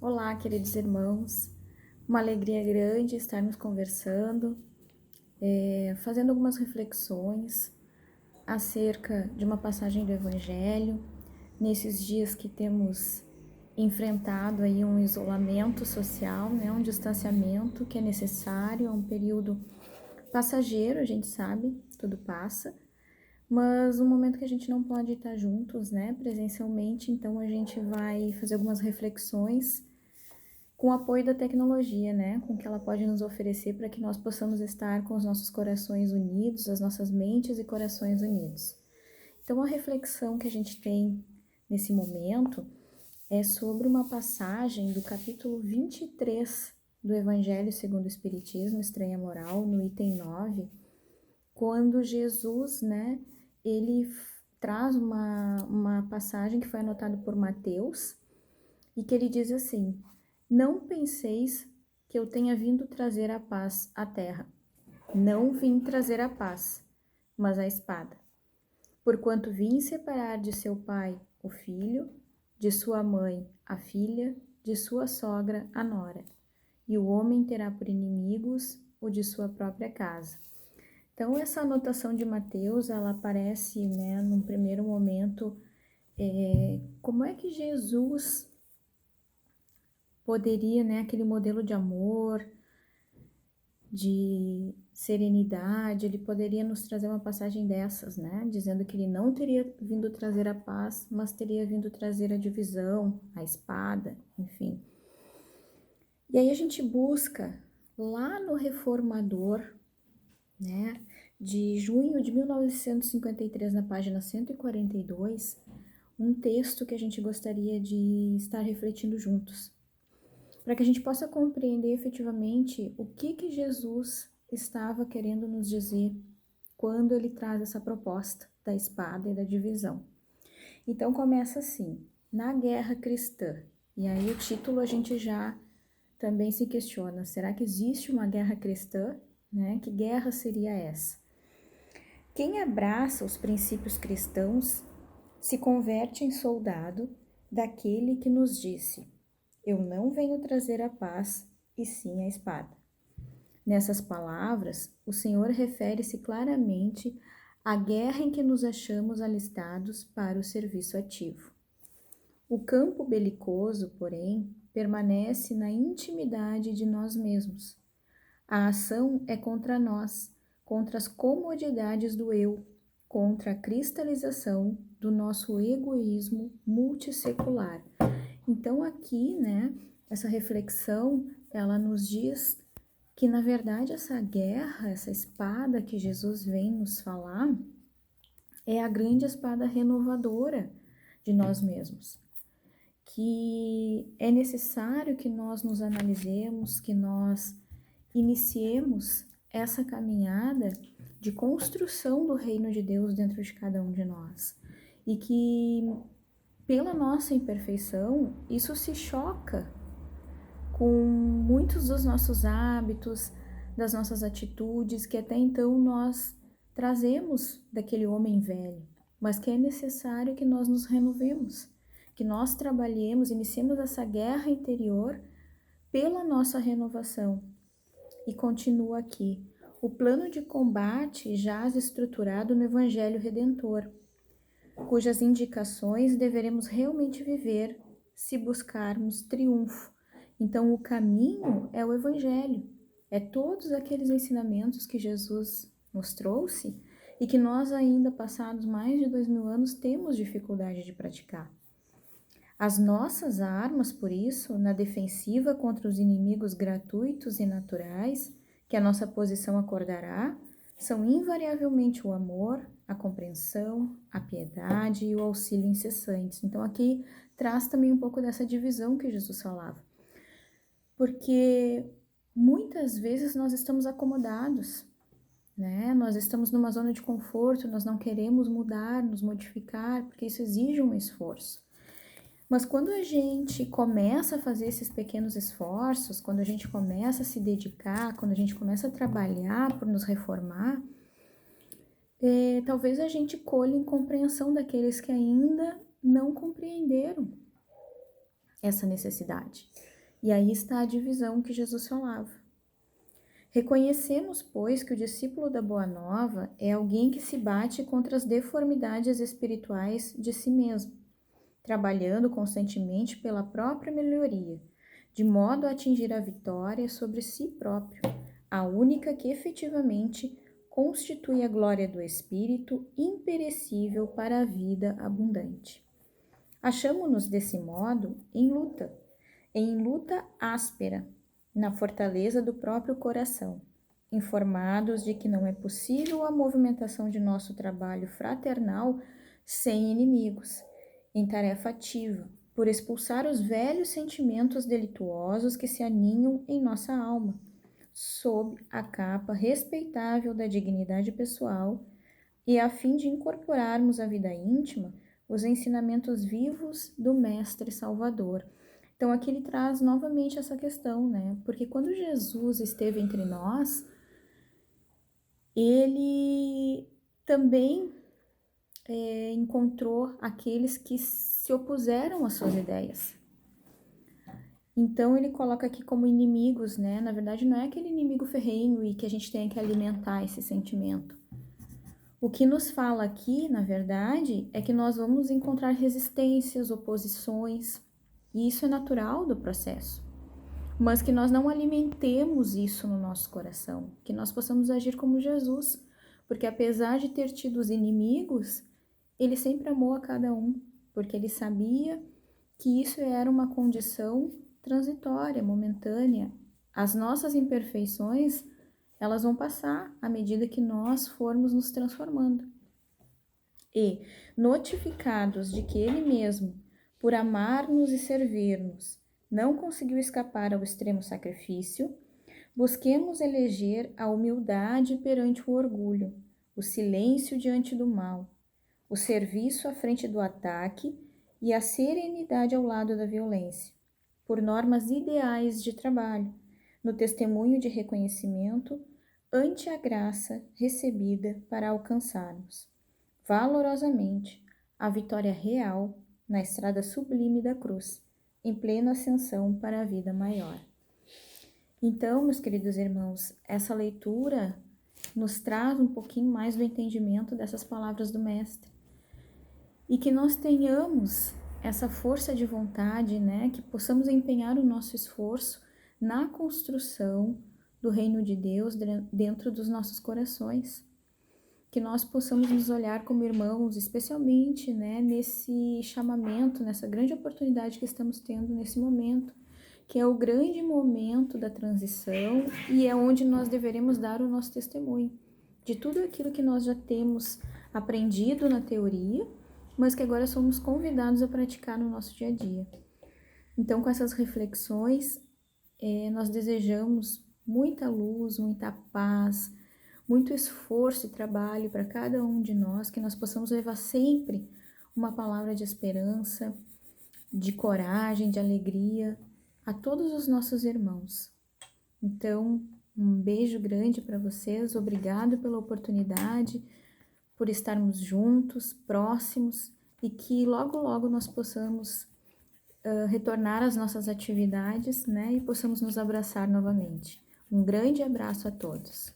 Olá, queridos irmãos. Uma alegria grande estarmos conversando, fazendo algumas reflexões acerca de uma passagem do Evangelho, nesses dias que temos enfrentado aí um isolamento social, né, um distanciamento que é necessário, é um período passageiro, a gente sabe, tudo passa, mas um momento que a gente não pode estar juntos, né, presencialmente, então a gente vai fazer algumas reflexões com o apoio da tecnologia, né, com o que ela pode nos oferecer para que nós possamos estar com os nossos corações unidos, as nossas mentes e corações unidos. Então, a reflexão que a gente tem nesse momento é sobre uma passagem do capítulo 23 do Evangelho segundo o Espiritismo, Estranha Moral, no item 9, quando Jesus, né, ele traz uma passagem que foi anotada por Mateus, e que ele diz assim: não penseis que eu tenha vindo trazer a paz à terra. Não vim trazer a paz, mas a espada. Porquanto vim separar de seu pai o filho, de sua mãe a filha, de sua sogra a nora. E o homem terá por inimigos o de sua própria casa. Então, essa anotação de Mateus, ela aparece, né, num primeiro momento, como é que Jesus poderia, né, aquele modelo de amor, de serenidade, ele poderia nos trazer uma passagem dessas, né, dizendo que ele não teria vindo trazer a paz, mas teria vindo trazer a divisão, a espada, enfim. E aí a gente busca lá no Reformador, né, de junho de 1953, na página 142, um texto que a gente gostaria de estar refletindo juntos, para que a gente possa compreender efetivamente o que Jesus estava querendo nos dizer quando ele traz essa proposta da espada e da divisão. Então começa assim: na guerra cristã. E aí o título a gente já também se questiona: será que existe uma guerra cristã? Né? Que guerra seria essa? Quem abraça os princípios cristãos se converte em soldado daquele que nos disse: eu não venho trazer a paz, e sim a espada. Nessas palavras, o Senhor refere-se claramente à guerra em que nos achamos alistados para o serviço ativo. O campo belicoso, porém, permanece na intimidade de nós mesmos. A ação é contra nós, contra as comodidades do eu, contra a cristalização do nosso egoísmo multissecular. Então aqui, né, essa reflexão, ela nos diz que na verdade essa guerra, essa espada que Jesus vem nos falar, é a grande espada renovadora de nós mesmos. Que é necessário que nós nos analisemos, que nós iniciemos essa caminhada de construção do reino de Deus dentro de cada um de nós. E que pela nossa imperfeição, isso se choca com muitos dos nossos hábitos, das nossas atitudes, que até então nós trazemos daquele homem velho, mas que é necessário que nós nos renovemos, que nós trabalhemos, iniciemos essa guerra interior pela nossa renovação. E continua aqui: o plano de combate jaz estruturado no Evangelho Redentor, cujas indicações deveremos realmente viver se buscarmos triunfo. Então, o caminho é o Evangelho, é todos aqueles ensinamentos que Jesus nos trouxe e que nós ainda, passados mais de 2000 anos, temos dificuldade de praticar. As nossas armas, por isso, na defensiva contra os inimigos gratuitos e naturais, que a nossa posição acordará, são invariavelmente o amor, a compreensão, a piedade e o auxílio incessantes. Então aqui traz também um pouco dessa divisão que Jesus falava. Porque muitas vezes nós estamos acomodados, né? Nós estamos numa zona de conforto, nós não queremos mudar, nos modificar, porque isso exige um esforço. Mas quando a gente começa a fazer esses pequenos esforços, quando a gente começa a se dedicar, quando a gente começa a trabalhar por nos reformar, talvez a gente colhe incompreensão daqueles que ainda não compreenderam. essa necessidade. E aí está a divisão que Jesus falava. Reconhecemos, pois, que o discípulo da Boa Nova é alguém que se bate contra as deformidades espirituais de si mesmo, trabalhando constantemente pela própria melhoria, de modo a atingir a vitória sobre si próprio, a única que efetivamente constitui a glória do Espírito imperecível para a vida abundante. Achamo-nos, desse modo, em luta áspera, na fortaleza do próprio coração, informados de que não é possível a movimentação de nosso trabalho fraternal sem inimigos, em tarefa ativa, por expulsar os velhos sentimentos delituosos que se aninham em nossa alma, sob a capa respeitável da dignidade pessoal e a fim de incorporarmos à vida íntima os ensinamentos vivos do Mestre Salvador. Então aqui ele traz novamente essa questão, né? Porque quando Jesus esteve entre nós, ele também encontrou aqueles que se opuseram às suas ideias. Então ele coloca aqui como inimigos, né? Na verdade não é aquele inimigo ferrenho e que a gente tem que alimentar esse sentimento. O que nos fala aqui, na verdade, é que nós vamos encontrar resistências, oposições, e isso é natural do processo. Mas que nós não alimentemos isso no nosso coração, que nós possamos agir como Jesus, porque apesar de ter tido os inimigos, ele sempre amou a cada um, porque ele sabia que isso era uma condição transitória, momentânea. As nossas imperfeições, elas vão passar à medida que nós formos nos transformando. E, notificados de que ele mesmo, por amar-nos e servir-nos, não conseguiu escapar ao extremo sacrifício, busquemos eleger a humildade perante o orgulho, o silêncio diante do mal, o serviço à frente do ataque e a serenidade ao lado da violência, por normas ideais de trabalho, no testemunho de reconhecimento ante a graça recebida para alcançarmos, valorosamente, a vitória real na estrada sublime da cruz, em plena ascensão para a vida maior. Então, meus queridos irmãos, essa leitura nos traz um pouquinho mais do entendimento dessas palavras do Mestre. E que nós tenhamos essa força de vontade, né? Que possamos empenhar o nosso esforço na construção do reino de Deus dentro dos nossos corações. Que nós possamos nos olhar como irmãos, especialmente, né, nesse chamamento, nessa grande oportunidade que estamos tendo nesse momento, que é o grande momento da transição e é onde nós deveremos dar o nosso testemunho de tudo aquilo que nós já temos aprendido na teoria, mas que agora somos convidados a praticar no nosso dia a dia. Então, com essas reflexões, nós desejamos muita luz, muita paz, muito esforço e trabalho para cada um de nós, que nós possamos levar sempre uma palavra de esperança, de coragem, de alegria a todos os nossos irmãos. Então, um beijo grande para vocês, obrigado pela oportunidade, por estarmos juntos, próximos, e que logo, logo nós possamos retornar às nossas atividades, né, e possamos nos abraçar novamente. Um grande abraço a todos.